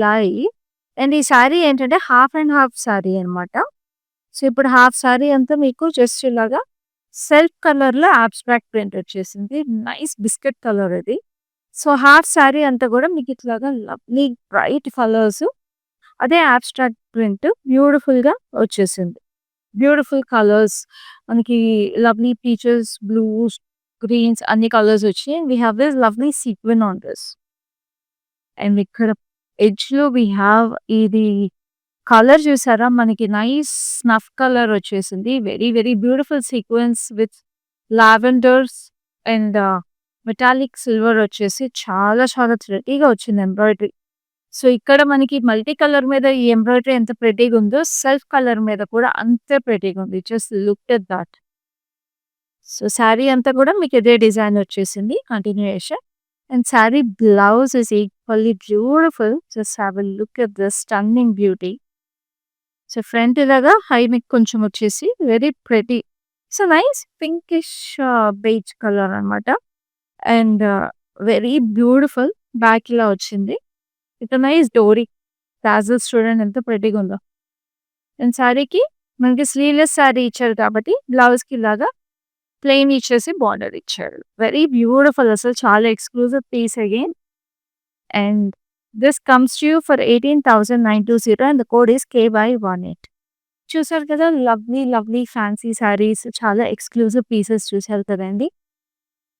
S2: line. And ఈ శారీ ఏంటంటే half and half sari అనమాట. సో ఇప్పుడు హాఫ్ శారీ అంతా మీకు జస్ట్ ఇలాగా సెల్ఫ్ కలర్ లో అబ్స్ట్రాక్ట్ ప్రింట్ వచ్చేసింది. Nice biscuit colour ఇది. సో హాఫ్ శారీ అంతా కూడా మీకు ఇట్లాగా లవ్లీ బ్రైట్ కలర్స్, అదే అబ్స్ట్రాక్ట్ ప్రింట్ బ్యూటిఫుల్ గా వచ్చేసింది. బ్యూటిఫుల్ కలర్స్ మనకి లవ్లీ పీచెస్, బ్లూస్, గ్రీన్స్ అన్ని కలర్స్ వచ్చి we have this lovely sequin on this. And ఇక్కడ ఎడ్జ్ లో వీ హ్యావ్ ఇది కలర్ చూసారా, మనకి నైస్ స్నఫ్ కలర్ వచ్చేసింది. Very very beautiful sequence with lavenders and metallic silver వచ్చేసి చాలా చాలా థ్రెడీగా వచ్చింది ఎంబ్రాయిడరీ. సో ఇక్కడ మనకి మల్టీ కలర్ మీద ఈ ఎంబ్రాయిడరీ ఎంత ప్రెటీగా ఉందో సెల్ఫ్ కలర్ మీద కూడా అంతే ప్రెటీగా ఉంది. Just look at that. So sari అంతా కూడా మీకు ఇదే డిజైన్ వచ్చేసింది continuation. And sari blouse is equally beautiful. Just have a look at this stunning beauty. So front ఇలాగా హై నెక్ కొంచెం వచ్చేసి very pretty. So nice pinkish beige colour అనమాట. And very beautiful back ఇలా వచ్చింది. ఇట్లా నైస్ డోరీ tassels చూడండి ఎంత ప్రెటీగా ఉందో. అండ్ శారీకి మనకి స్లీవ్లెస్ శారీ ఇచ్చారు కాబట్టి బ్లౌజ్ కి ఇలాగా ప్లెయిన్ ఇచ్చేసి బార్డర్ ఇచ్చారు. వెరీ బ్యూటిఫుల్, అసలు చాలా exclusive piece again. And this comes to you for 18,920 and the code is KY18. చూసారు కదా లవ్లీ లవ్లీ ఫ్యాన్సీ శారీస్, చాలా ఎక్స్క్లూజివ్ పీసెస్ చూసారు కదండి,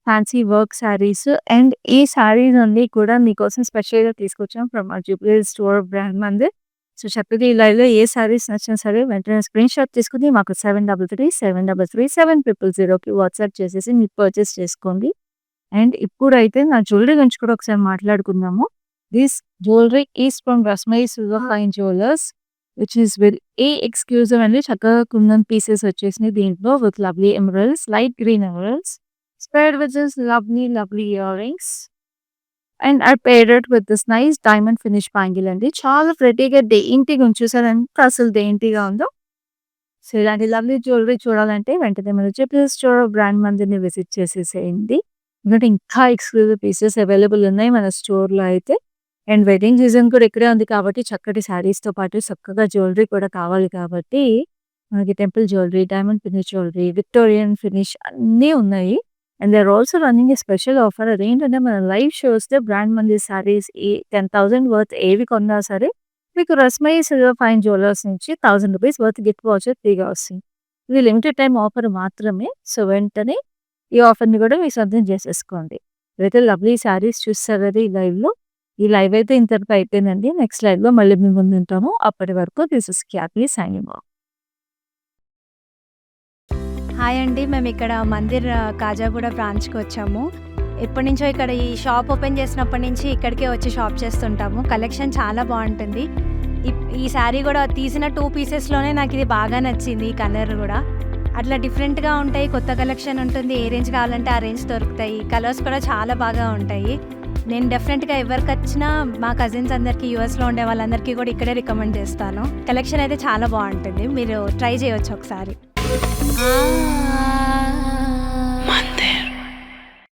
S2: ఫ్యాన్సీ వర్క్ శారీస్. అండ్ ఈ శారీస్ అన్ని కూడా మీకోసం స్పెషల్గా తీసుకొచ్చాం from our jewellery store brand Mandir. So చక్కగా ఈ లైవ్లో ఏ శారీస్ నచ్చినా సరే వెంటనే స్క్రీన్ షాట్ తీసుకుని మాకు 7337337000కి వాట్సాప్ చేసేసి మీరు పర్చేస్ చేసుకోండి. అండ్ ఇప్పుడైతే నా జ్యువెలరీ గురించి కూడా ఒకసారి మాట్లాడుకుందాము. This jewellery is from Rasmai silver fine jewellers which is very exclusive అండి. చక్కగా కుందన్ పీసెస్ వచ్చేసినాయి దీంట్లో with lovely emeralds, light green emeralds paired with this lovely earrings. And I paired it with this nice diamond finish bangle అండి. చాలా ప్రెటీగా డెయింటీగా ఉంచేసారు. ఎంత అసలు డెయింటీగా ఉందో. So ఇలాంటి లవ్లీ జ్యువెలరీ చూడాలంటే వెంటనే మీరు జ్యువెలరీ స్టోర్ బ్రాండ్ మందిర్ని విజిట్ చేసేసేయండి. ఎందుకంటే ఇంకా ఎక్స్క్లూజివ్ పీసెస్ అవైలబుల్ ఉన్నాయి మన స్టోర్లో అయితే. అండ్ వెడ్డింగ్ సీజన్ కూడా ఇక్కడే ఉంది కాబట్టి చక్కటి శారీస్తో పాటు చక్కగా జ్యువెలరీ కూడా కావాలి కాబట్టి మనకి temple jewellery, diamond finish jewellery, Victorian finish అన్నీ ఉన్నాయి. And they are also running a special offer. అదేంటంటే మన లైవ్ షోస్లో బ్రాండ్ మందిర్ శారీస్ 10,000 వర్త్ ఏవి కొన్నా సరే మీకు రస్మై సిల్వర్ ఫైన్ జ్యువెలర్స్ నుంచి 1,000 రూపీస్ వర్త్ గిఫ్ట్ వాచర్ ఫ్రీగా వస్తుంది. ఇది లిమిటెడ్ టైం ఆఫర్ మాత్రమే. సో వెంటనే ఈ ఆఫర్ని కూడా మీరు సొంతం చేసేసుకోండి. అయితే లవ్లీ శారీస్ చూస్తారు కదా ఈ లైవ్లో. ఈ లైవ్ అయితే ఇంతటితో అయిపోయిందండి. నెక్స్ట్ లైవ్లో మళ్ళీ మేము ముందు ఉంటాము. అప్పటి వరకు this is Khyati signing off.
S3: Hi అండి, మేము ఇక్కడ మందిర్ కాజాగూడ బ్రాంచ్కి వచ్చాము. ఎప్పటి నుంచో ఇక్కడ ఈ షాప్ ఓపెన్ చేసినప్పటి నుంచి ఇక్కడికే వచ్చి షాప్ చేస్తుంటాము. కలెక్షన్ చాలా బాగుంటుంది. ఈ శారీ కూడా తీసిన 2 పీసెస్లోనే నాకు ఇది బాగా నచ్చింది. ఈ కలర్ కూడా అట్లా డిఫరెంట్గా ఉంటాయి. కొత్త కలెక్షన్ ఉంటుంది. ఏ రేంజ్ కావాలంటే ఆ రేంజ్ దొరుకుతాయి. కలర్స్ కూడా చాలా బాగా ఉంటాయి. నేను డెఫినెట్గా ఎవరికి వచ్చినా మా కజిన్స్ అందరికీ, యూఎస్లో ఉండే వాళ్ళందరికీ కూడా ఇక్కడే రికమెండ్ చేస్తాను. కలెక్షన్ అయితే చాలా బాగుంటుంది. మీరు ట్రై చేయవచ్చు ఒకసారి.